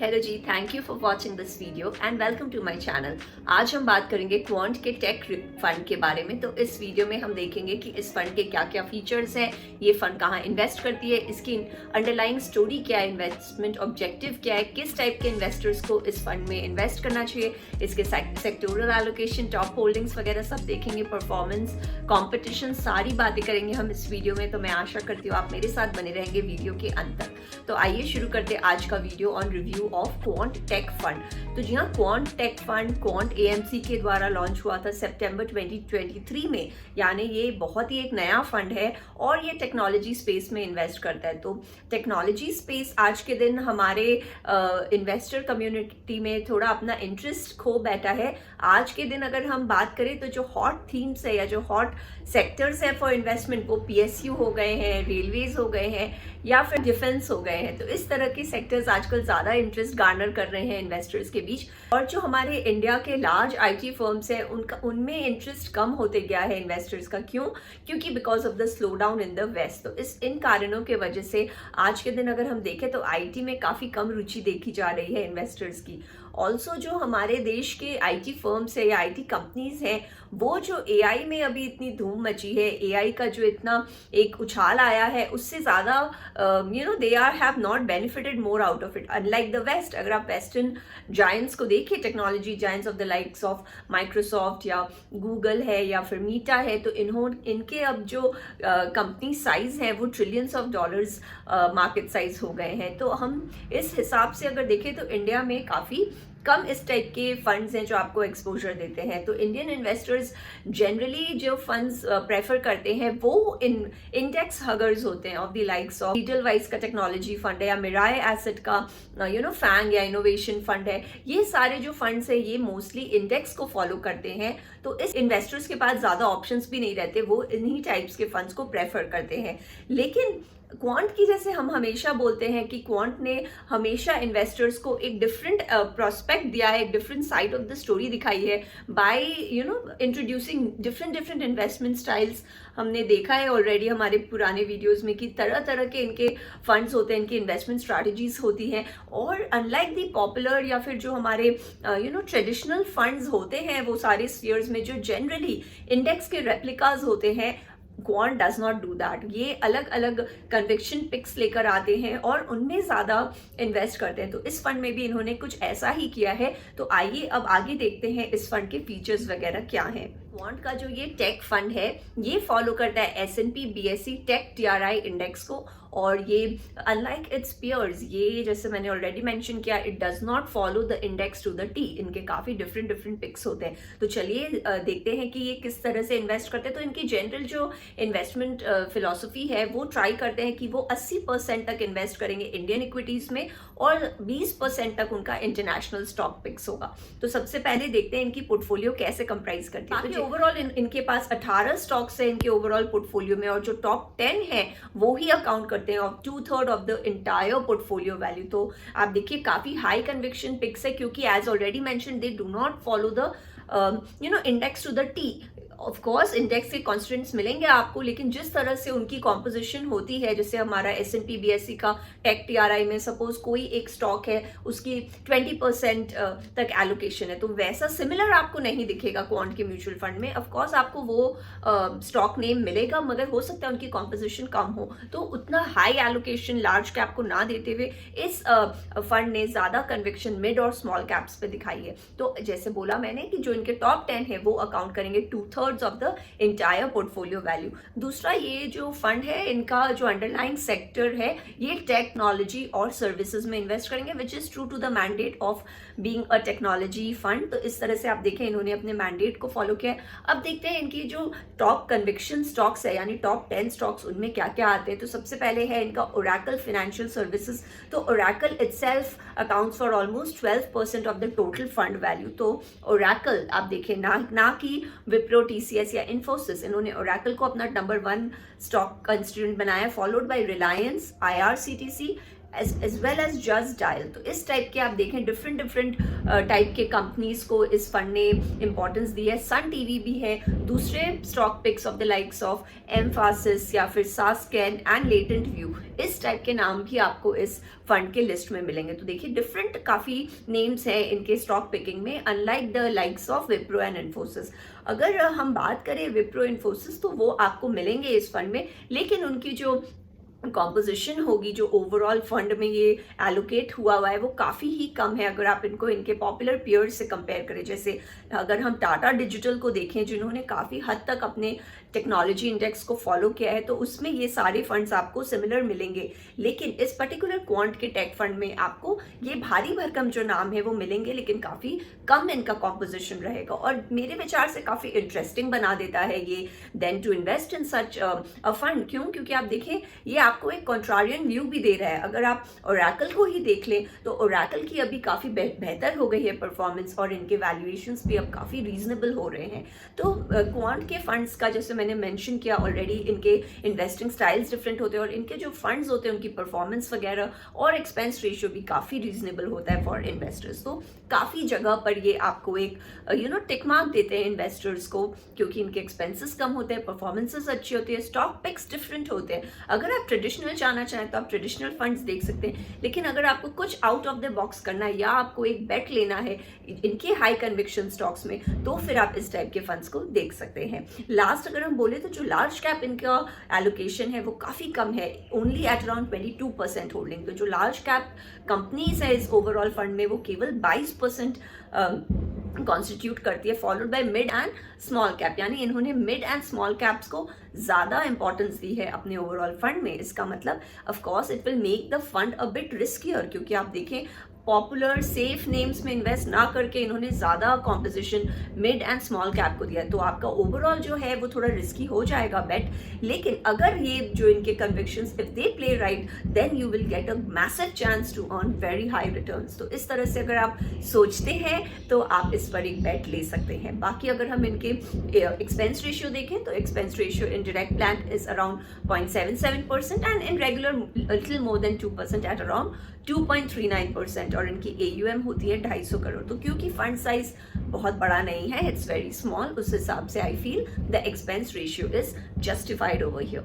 Hello ji, thank you for watching this video and welcome to my channel. आज हम बात करेंगे क्वांट के टेक फंड के बारे में। तो इस वीडियो में हम देखेंगे कि इस फंड के क्या क्या फीचर्स हैं, ये फंड कहाँ इन्वेस्ट करती है, इसकी अंडरलाइंग स्टोरी क्या है, इन्वेस्टमेंट ऑब्जेक्टिव क्या है, किस टाइप के इन्वेस्टर्स को इस फंड में इन्वेस्ट करना चाहिए, इसके सेक्टोरल एलोकेशन, टॉप होल्डिंग्स वगैरह सब देखेंगे, परफॉर्मेंस, कॉम्पिटिशन, सारी बातें करेंगे हम इस वीडियो में। तो मैं आशा करती हूँ आप मेरे साथ बने रहेंगे वीडियो के अंत तक। तो आइए शुरू करते हैं आज का video on review of quant take fund. तो जी हाँ, quant take fund quant AMC के द्वारा लॉन्च हुआ था सितंबर 2023 में, यानी ये बहुत ही एक नया फंड है और ये टेक्नोलॉजी स्पेस में इन्वेस्ट करता है। तो टेक्नोलॉजी स्पेस आज के दिन हमारे इन्वेस्टर कम्युनिटी में थोड़ा अपना इंटरेस्ट खो बैठा है। आज के दिन अगर हम बात करें तो जो हॉट थीम्स है या जो हॉट सेक्टर्स है फॉर इन्वेस्टमेंट, वो पीएसयू हो गए हैं, रेलवेज हो गए हैं या फिर डिफेंस हो गए हैं। तो इस तरह के सेक्टर्स आजकल ज्यादा इंटरेस्ट गार्नर कर रहे हैं इन्वेस्टर्स के बीच। और जो हमारे इंडिया के लार्ज आईटी फर्म्स हैं उनमें इंटरेस्ट कम होते गया है इन्वेस्टर्स का। क्यों? क्योंकि because of the slowdown in the West. तो इन कारणों के वजह से आज के दिन अगर हम देखें तो आईटी में काफी कम रुचि देखी जा रही है इन्वेस्टर्स की। ऑल्सो जो हमारे देश के आईटी फर्म्स है या आईटी कंपनीज हैं, वो जो एआई में अभी इतनी धूम मची है, एआई का जो इतना एक उछाल आया है, उससे ज्यादा they have not benefited more out of it unlike the West. अगर आप वेस्टर्न जायंट्स को देखिए, technology giants of the likes of Microsoft या गूगल है या फिर मीटा है, तो इनके अब जो कंपनी साइज है वो trillions of dollars market size हो गए हैं। तो हम इस हिसाब से अगर देखें तो इंडिया में काफी कम इस टाइप के फंड्स हैं जो आपको एक्सपोजर देते हैं। तो इंडियन इन्वेस्टर्स जनरली जो फंड्स प्रेफर करते हैं वो इंडेक्स हगर्स होते हैं of the likes of retail wise का टेक्नोलॉजी फंड है या मिराय एसेट का फैंग या इनोवेशन फंड है। ये सारे जो फंड्स है ये मोस्टली इंडेक्स को फॉलो करते हैं। तो इस इन्वेस्टर्स के पास ज्यादा ऑप्शंस भी नहीं रहते, वो इन्हीं टाइप्स के फंड्स को प्रेफर करते हैं। लेकिन क्वांट की जैसे हम हमेशा बोलते हैं कि क्वांट ने हमेशा इन्वेस्टर्स को एक डिफरेंट प्रोस्पेक्ट दिया है, एक different side of the story दिखाई है by introducing different investment styles. हमने देखा है ऑलरेडी हमारे पुराने वीडियोस में कि तरह तरह के इनके फंड्स होते हैं, इनकी इन्वेस्टमेंट स्ट्रैटेजीज होती हैं। और अनलाइक दी पॉपुलर या फिर जो हमारे ट्रेडिशनल फंड्स होते हैं वो सारे स्फीयर्स में जो जनरली इंडेक्स के रेप्लिकाज होते हैं, quant does not do that. ये अलग अलग कन्विक्शन पिक्स लेकर आते हैं और उनमें ज्यादा इन्वेस्ट करते हैं। तो इस फंड में भी इन्होंने कुछ ऐसा ही किया है। तो आइए अब आगे देखते हैं इस फंड के फीचर्स वगैरह क्या हैं। क्वांट का जो ये टेक फंड है ये फॉलो करता है S&P BSE take TRI index को। और ये अनलाइक इट्स पियर्स, ये जैसे मैंने ऑलरेडी मेंशन किया, it does not follow the index to the tee. इनके काफी डिफरेंट पिक्स होते हैं। तो चलिए देखते हैं कि ये किस तरह से इन्वेस्ट करते हैं। तो इनकी जनरल जो इन्वेस्टमेंट फिलॉसफी है वो ट्राई करते हैं कि वो 80% तक इन्वेस्ट करेंगे इंडियन इक्विटीज में और 20% तक उनका इंटरनेशनल स्टॉक पिक्स होगा। तो सबसे पहले देखते हैं इनकी पोर्टफोलियो कैसे कंप्राइज करती है। तो ओवरऑल इनके पास 18 स्टॉक्स है इनके ओवरऑल पोर्टफोलियो में, और जो टॉप 10 है वो ही अकाउंट करते हैं of 2/3 of the entire portfolio value. तो आप देखिए काफी हाई कन्विक्शन पिक्स है, क्योंकि as already mention they do not follow the index to the tee. Of course index के कॉन्स्टेंट्स मिलेंगे आपको, लेकिन जिस तरह से उनकी कॉम्पोजिशन होती है, जैसे हमारा S&P BSE का टेक TRI में सपोज कोई एक स्टॉक है उसकी 20% तक एलोकेशन है, तो वैसा सिमिलर आपको नहीं दिखेगा क्वांट के म्यूचुअल फंड में। ऑफ कोर्स आपको वो स्टॉक नेम मिलेगा, मगर हो सकता है उनकी कॉम्पोजिशन कम हो। तो उतना हाई एलोकेशन लार्ज कैप को ना देते हुए इस फंड ने ज्यादा कन्विक्शन मिड और स्मॉल कैप्स पे दिखाई है। तो जैसे बोला मैंने कि जो इनके टॉप 10 है वो अकाउंट करेंगे 2/3 of the entire portfolio value. दूसरा, ये जो फंड है इनका जो अंडरलाइंग सेक्टर है ये टेक्नोलॉजी और सर्विसेज में इन्वेस्ट करेंगे, which is true to the mandate of being a technology fund. तो इस तरह से आप देखें इन्होंने अपने मैंडेट को फॉलो किया है। अब देखते हैं इनकी जो टॉप कन्विक्शन स्टॉक्स है यानी टॉप 10 स्टॉक्स, उनमें क्या क्या आते हैं। तो सबसे पहले है इनका ओरेकल फाइनेंशियल सर्विसेज। तो Oracle itself accounts for almost 12% of the total fund value. तो ओरेकल आप देखें, ना कि विप्रो, TCS या इन्फोसिस, इन्होंने ओरेकल को अपना नंबर 1 स्टॉक कंस्टिट्यूएंट बनाया, followed by Reliance, IRCTC, as well as Just Dial. तो इस टाइप के आप देखें डिफरेंट डिफरेंट टाइप के कंपनीज को इस फंड ने इंपॉर्टेंस दी है। सन टीवी भी है, दूसरे stock picks of the likes of Mphasis या फिर सास्कैन एंड लेटेंट व्यू, इस टाइप के नाम भी आपको इस फंड के लिस्ट में मिलेंगे। तो देखिए डिफरेंट काफी नेम्स हैं इनके स्टॉक पिकिंग में, unlike the likes of Wipro and Infosys. अगर हम बात करें विप्रो इन्फोसिस तो वो आपको मिलेंगे इस फंड में, लेकिन उनकी जो कॉम्पोजिशन होगी, जो ओवरऑल फंड में ये एलोकेट हुआ है वो काफ़ी ही कम है अगर आप इनको इनके पॉपुलर पीयर्स से कंपेयर करें। जैसे अगर हम टाटा डिजिटल को देखें जिन्होंने काफ़ी हद तक अपने टेक्नोलॉजी इंडेक्स को फॉलो किया है, तो उसमें ये सारे फंड्स आपको सिमिलर मिलेंगे। लेकिन इस पर्टिकुलर क्वांट के टेक फंड में आपको ये भारी भरकम जो नाम है वो मिलेंगे, लेकिन काफ़ी कम इनका कॉम्पोजिशन रहेगा, और मेरे विचार से काफ़ी इंटरेस्टिंग बना देता है ये then to invest in such a fund. क्यों? क्योंकि आप देखें ये आपको एक कॉन्ट्रारियन व्यू भी दे रहा है। अगर आप ओरेकल को ही देख लें तो ओरेकल की अभी काफ़ी बेहतर हो गई है परफॉर्मेंस, और इनके वैल्यूएशंस भी अब काफ़ी रीजनेबल हो रहे हैं। तो क्वांट के फंड्स का जैसे मैंने मेंशन किया ऑलरेडी, इनके इन्वेस्टिंग स्टाइल्स डिफरेंट होते हैं, और इनके जो फंड्स होते हैं उनकी परफॉर्मेंस वगैरह और एक्सपेंस रेशियो भी काफ़ी रीजनेबल होता है फॉर इन्वेस्टर्स। तो काफ़ी जगह पर ये आपको एक टिक मार्क देते हैं इन्वेस्टर्स को, क्योंकि इनके एक्सपेंसेस कम होते हैं, परफॉर्मेंसेस अच्छी होती है, स्टॉक पिक्स डिफरेंट होते हैं। अगर आप ट्रेडिशनल जाना चाहें तो आप ट्रेडिशनल फंड्स देख सकते हैं, लेकिन अगर आपको कुछ आउट ऑफ द बॉक्स करना है या आपको एक बेट लेना है इनके हाई कन्विक्शन स्टॉक्स में, तो फिर आप इस टाइप के फंड्स को देख सकते हैं। लास्ट अगर हम बोले तो जो लार्ज कैप इनका एलोकेशन है वो काफ़ी कम है, ओनली एट अराउंड 22% होल्डिंग। तो जो लार्ज कैप कंपनीज है इस ओवरऑल फंड में वो केवल 22% कॉन्स्टिट्यूट करती है, followed by mid and small cap. यानी इन्होंने मिड एंड स्मॉल कैप्स को ज़्यादा इंपॉर्टेंस दी है अपने ओवरऑल फंड में। इसका मतलब of course it will make the fund a bit riskier, क्योंकि आप देखें पॉपुलर सेफ नेम्स में इन्वेस्ट ना करके इन्होंने ज़्यादा composition mid and small cap को दिया, तो आपका ओवरऑल जो है वो थोड़ा रिस्की हो जाएगा बेट। लेकिन अगर ये जो इनके convictions if they play right then you will get a massive chance to earn very high returns. तो इस तरह से अगर आप सोचते हैं तो आप इस पर एक बेट ले सकते हैं। बाकी अगर हम इनके एक्सपेंस रेशियो देखें तो expense ratio in direct plan is around 0.77% and in regular little more than 2% at around 2.39%, और इनकी AUM होती है 250 करोड़। तो क्योंकि फंड साइज बहुत बड़ा नहीं है, इट्स वेरी स्मॉल, उस हिसाब से I feel the expense ratio is justified over here.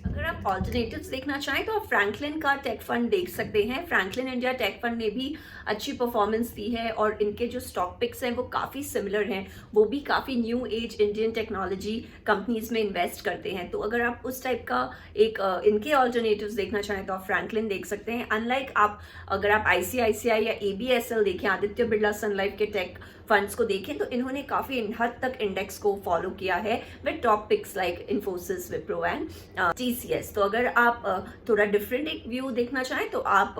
अगर आप ऑल्टरनेटिव्स देखना चाहें तो आप फ्रैंकलिन का टेक फंड देख सकते हैं। फ्रैंकलिन इंडिया टेक फंड ने भी अच्छी परफॉर्मेंस दी है, और इनके जो स्टॉक पिक्स हैं वो काफ़ी सिमिलर हैं, वो भी काफ़ी new age Indian technology companies में इन्वेस्ट करते हैं। तो अगर आप उस टाइप का एक इनके ऑल्टरनेटिव्स देखना चाहें तो आप फ्रैंकलिन देख सकते हैं। अनलाइक आप अगर आप ICICI या ABSL देखें, आदित्य बिरला सन लाइफ के टेक फंड्स को देखें, तो इन्होंने काफ़ी हद तक इंडेक्स को फॉलो किया है with top picks like Infosys, Wipro and TCS। तो अगर आप थोड़ा डिफरेंट एक व्यू देखना चाहें तो आप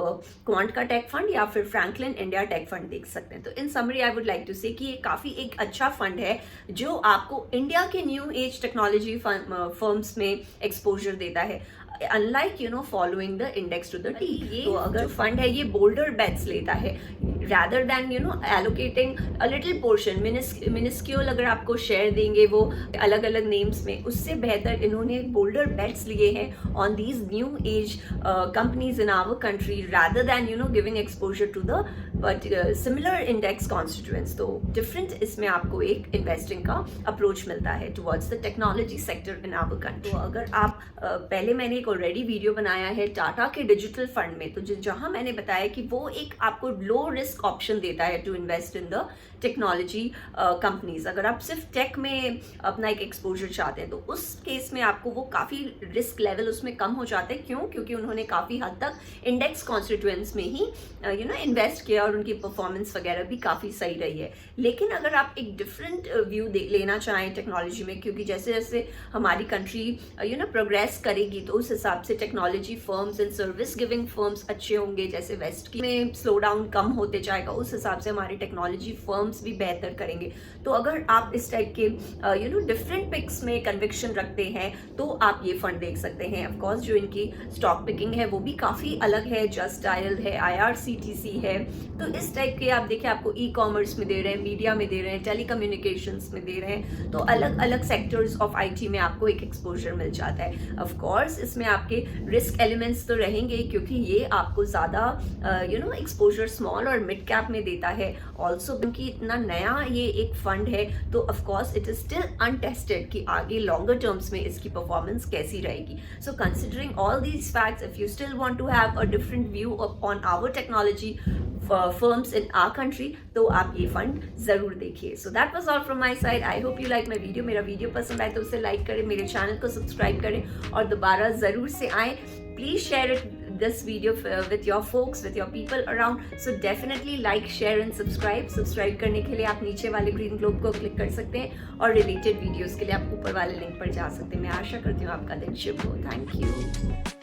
क्वांट का टेक फंड या फिर फ्रैंकलिन इंडिया टेक फंड देख सकते हैं। तो in summary I would like to say कि ये काफ़ी एक अच्छा फंड है जो आपको इंडिया के न्यू एज टेक्नोलॉजी फर्म्स में एक्सपोजर देता है, unlike following the index to the T। तो अगर फंड है ये बोल्डर बेट्स लेता है rather than allocating a little portion minuscule अगर आपको शेयर देंगे वो अलग अलग नेम्स में, उससे बेहतर इन्होंने बोल्डर बेट्स लिए हैं on these new age companies in our country rather than giving exposure to the but similar index constituents। तो डिफरेंट इसमें आपको एक इन्वेस्टिंग का अप्रोच मिलता है towards the technology sector in our country. तो अगर आप पहले मैंने एक ऑलरेडी वीडियो बनाया है टाटा के डिजिटल फंड में, तो जहां मैंने बताया कि वो एक आपको लो रिस्क ऑप्शन देता है to invest in the technology companies. अगर आप सिर्फ टेक में अपना एक एक्सपोजर चाहते हैं तो उस केस में आपको वो काफ़ी रिस्क लेवल उसमें कम हो जाते हैं। क्यों? क्योंकि उन्होंने काफ़ी हद तक इंडेक्स कॉन्स्टिट्यूएंट्स में ही इन्वेस्ट किया और उनकी परफॉर्मेंस वगैरह भी काफ़ी सही रही है। लेकिन अगर आप एक डिफरेंट व्यू लेना चाहें टेक्नोलॉजी में, क्योंकि जैसे जैसे हमारी कंट्री प्रोग्रेस करेगी तो उस हिसाब से technology firms and service giving firms अच्छे होंगे, जैसे वेस्ट की में स्लो डाउन कम होते जाएगा, उस हिसाब से हमारी टेक्नोलॉजी फर्म्स भी बेहतर करेंगे। तो अगर आप इस टाइप के डिफरेंट पिक्स में कन्विक्शन रखते हैं तो आप ये फंड देख सकते हैं। ऑफ कोर्स जो इनकी स्टॉक पिकिंग है वो भी काफ़ी अलग है, जस्ट डायल है, IRCTC है। तो इस टाइप के आप देखिए आपको ई-कॉमर्स में दे रहे हैं, मीडिया में दे रहे हैं, टेलीकम्युनिकेशंस में दे रहे हैं, तो अलग अलग सेक्टर्स ऑफ IT में आपको एक एक्सपोजर मिल जाता है। ऑफ कोर्स इसमें आपके रिस्क एलिमेंट्स तो रहेंगे, क्योंकि ये आपको ज़्यादा एक्सपोजर स्मॉल और मिड कैप में देता है। ऑल्सो क्योंकि इतना नया ये एक फंड है, तो of course it is still untested कि आगे लॉन्गर टर्म्स में इसकी परफॉर्मेंस कैसी रहेगी। So considering all these facts, if you still want to have a different view on our technology firms in our country, तो आप ये फंड जरूर देखिए। So that was all from my side. I hope you like my video. मेरा video पसंद आए तो उसे लाइक करें, मेरे चैनल को सब्सक्राइब करें और दोबारा जरूर से आए। Please share it this video with your folks, with your people around. So definitely like, share and subscribe. Subscribe करने के लिए आप नीचे वाले ग्रीन ग्लोब को क्लिक कर सकते हैं और रिलेटेड वीडियोस के लिए आप ऊपर वाले लिंक पर जा सकते हैं। मैं आशा करती हूँ आपका दिन शुभ हो। Thank you.